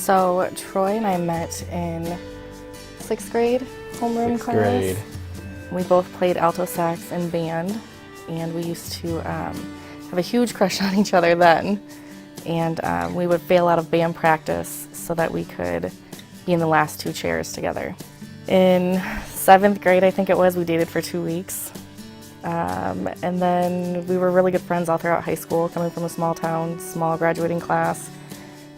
So Troy and I met in 6th grade homeroom class. Grade. We both played alto sax and band, and we used to have a huge crush on each other then. And we would fail out of band practice so that we could be in the last 2 chairs together. In 7th grade, I think it was, we dated for 2 weeks. And then we were really good friends all throughout high school, coming from a small town, small graduating class.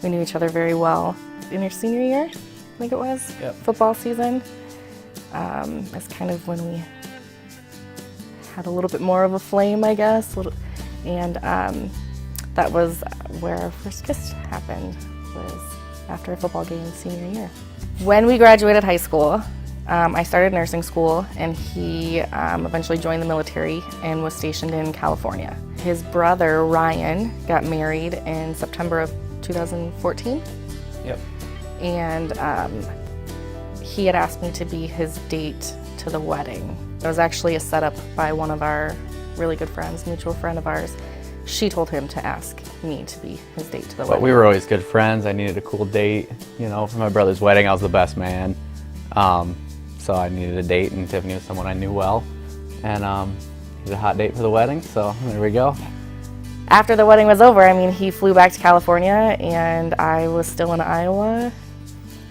We knew each other very well. In your senior year, I think it was, Yep. Football season, that's kind of when we had a little bit more of a flame, I guess. And that was where our first kiss happened, was after a football game senior year. When we graduated high school, I started nursing school, and he eventually joined the military and was stationed in California. His brother, Ryan, got married in September of 2014. Yep. And he had asked me to be his date to the wedding. It was actually a setup by one of our really good friends, mutual friend of ours. She told him to ask me to be his date to the But wedding. we were always good friends. I needed a cool date. You know, for my brother's wedding, I was the best man. So I needed a date, and Tiffany was someone I knew well. And he's a hot date for the wedding, so there we go. After the wedding was over, I mean, he flew back to California, and I was still in Iowa.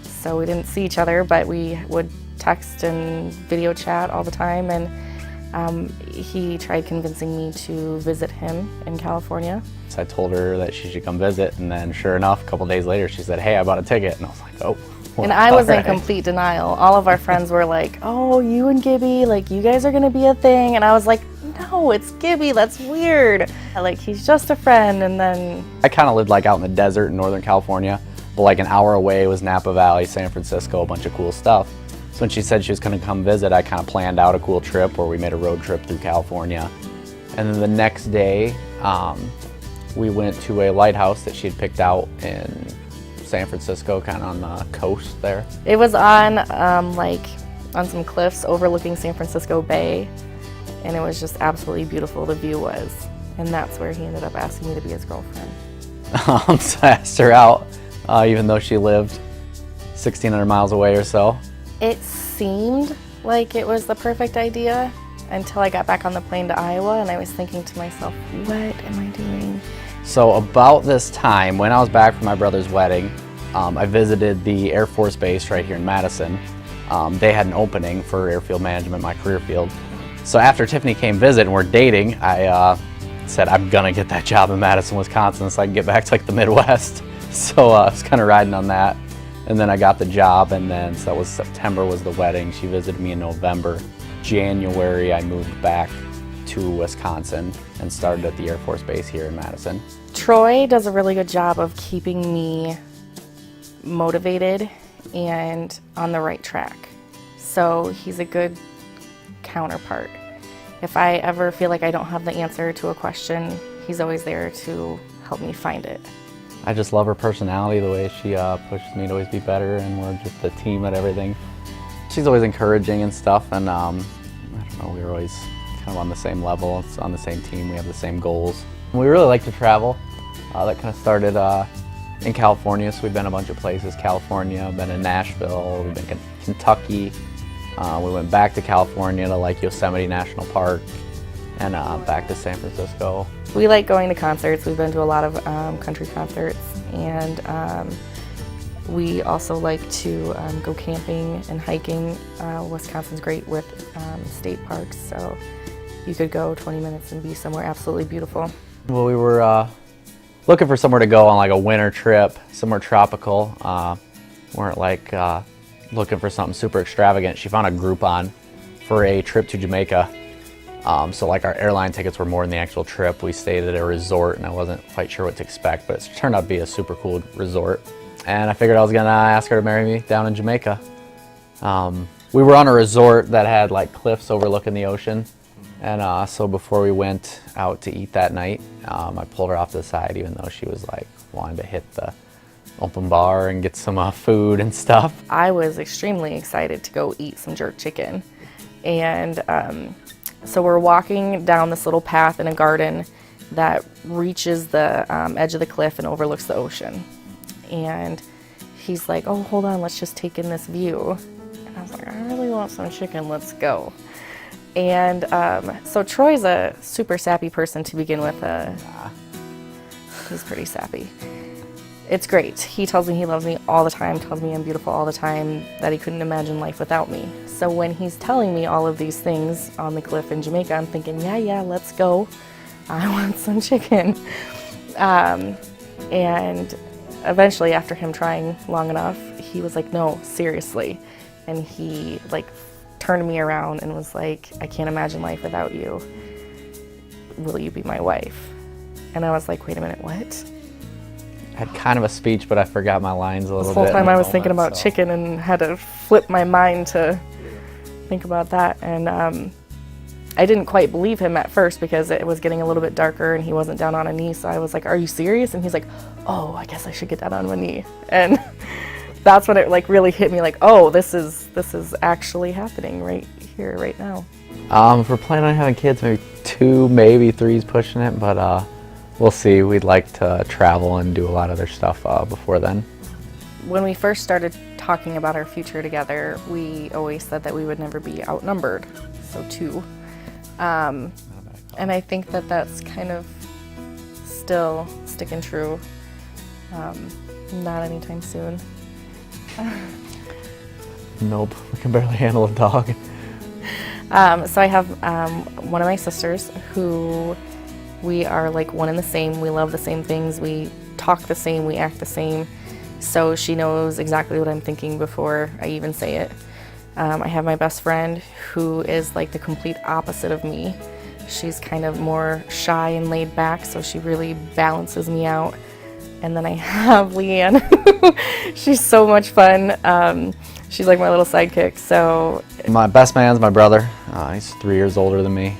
So we didn't see each other, but we would text and video chat all the time. And he tried convincing me to visit him in California. So I told her that she should come visit, and then sure enough, a couple days later, she said, "Hey, I bought a ticket." And I was like, "Oh." Well, And I was in all right. complete denial. All of our friends were like, "Oh, you and Gibby, like, you guys are gonna be a thing." And I was like, "No, it's Gibby, that's weird. Like, he's just a friend." And then I kind of lived like out in the desert in Northern California, but like an hour away was Napa Valley, San Francisco, a bunch of cool stuff. So when she said she was going to come visit, I kind of planned out a cool trip where we made a road trip through California. And then the next day, we went to a lighthouse that she had picked out in San Francisco, kind of on the coast there. it was on some cliffs overlooking San Francisco Bay, and it was just absolutely beautiful, the view was. And that's where he ended up asking me to be his girlfriend. So I asked her out, even though she lived 1,600 miles away or so. It seemed like it was the perfect idea until I got back on the plane to Iowa, and I was thinking to myself, what am I doing? So about this time, when I was back from my brother's wedding, I visited the Air Force Base right here in Madison. They had an opening for airfield management, my career field. So after Tiffany came visit and we're dating, I said, I'm gonna get that job in Madison, Wisconsin so I can get back to like the Midwest. So I was kind of riding on that. And then I got the job, and then, so that was September was the wedding. She visited me in November. January, I moved back to Wisconsin and started at the Air Force Base here in Madison. Troy does a really good job of keeping me motivated and on the right track. So he's a good counterpart. If I ever feel like I don't have the answer to a question, he's always there to help me find it. I just love her personality, the way she pushes me to always be better, and we're just a team at everything. She's always encouraging and stuff, and I don't know, we're always kind of on the same level. It's on the same team, we have the same goals. We really like to travel. That kind of started in California, so we've been a bunch of places. California, been in Nashville, we've been in Kentucky. We went back to California to like Yosemite National Park, and back to San Francisco. We like going to concerts. We've been to a lot of country concerts, and we also like to go camping and hiking. Wisconsin's great with state parks, so you could go 20 minutes and be somewhere absolutely beautiful. Well, we were looking for somewhere to go on like a winter trip, somewhere tropical. Weren't like looking for something super extravagant. She found a Groupon for a trip to Jamaica. So like our airline tickets were more than the actual trip. We stayed at a resort, and I wasn't quite sure what to expect, but it turned out to be a super cool resort. And I figured I was gonna ask her to marry me down in Jamaica. We were on a resort that had like cliffs overlooking the ocean. And so before we went out to eat that night, I pulled her off to the side, even though she was like wanting to hit the open bar and get some food and stuff. I was extremely excited to go eat some jerk chicken. And so we're walking down this little path in a garden that reaches the edge of the cliff and overlooks the ocean. And he's like, oh, hold on, let's just take in this view. And I was like, I really want some chicken, let's go. And so Troy's a super sappy person to begin with. He's pretty sappy. It's great. He tells me he loves me all the time, tells me I'm beautiful all the time, that he couldn't imagine life without me. So when he's telling me all of these things on the cliff in Jamaica, I'm thinking, yeah, let's go. I want some chicken. And eventually, after him trying long enough, he was like, no, seriously. And he like turned me around and was like, I can't imagine life without you. Will you be my wife? And I was like, wait a minute, what? I had kind of a speech, but I forgot my lines a little bit. This whole time I was thinking about chicken and had to flip my mind to think about that. And I didn't quite believe him at first because it was getting a little bit darker and he wasn't down on a knee. So I was like, are you serious? And he's like, oh, I guess I should get down on one knee. And that's when it like really hit me like, oh, this is actually happening right here, right now. If we're planning on having kids, maybe 2, maybe 3's pushing it, but we'll see. We'd like to travel and do a lot of other stuff before then. When we first started talking about our future together, we always said that we would never be outnumbered, so 2. And I think that that's kind of still sticking true. Not anytime soon. Nope, we can barely handle a dog. So I have one of my sisters who we are like one and the same. We love the same things. We talk the same. We act the same. So she knows exactly what I'm thinking before I even say it. I have my best friend who is like the complete opposite of me. She's kind of more shy and laid back, so she really balances me out. And then I have Leanne. She's so much fun. She's like my little sidekick. So my best man's my brother. He's 3 years older than me.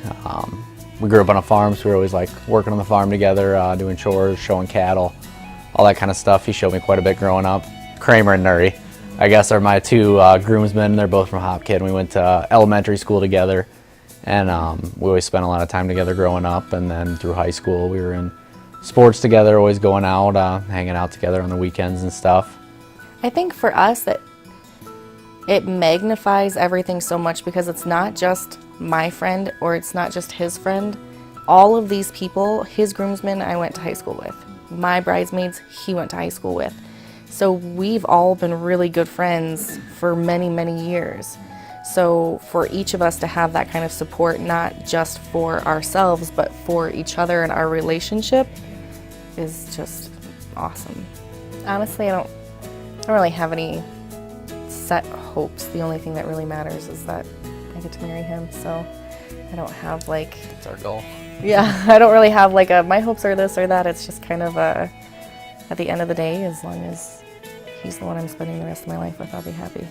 We grew up on a farm, so we were always like working on the farm together, doing chores, showing cattle, all that kind of stuff. He showed me quite a bit growing up. Kramer and Nuri, I guess, are my 2 groomsmen. They're both from Hopkid. We went to elementary school together, and we always spent a lot of time together growing up. And then through high school, we were in sports together, always going out, hanging out together on the weekends and stuff. I think for us that it magnifies everything so much because it's not just my friend or it's not just his friend. All of these people, his groomsmen, I went to high school with. My bridesmaids, he went to high school with. So we've all been really good friends for many, many years. So for each of us to have that kind of support, not just for ourselves, but for each other and our relationship is just awesome. Honestly, I don't really have any set hopes. The only thing that really matters is that I get to marry him. So I don't have like... That's our goal. Yeah, I don't really have like my hopes are this or that. It's just kind of at the end of the day, as long as he's the one I'm spending the rest of my life with, I'll be happy.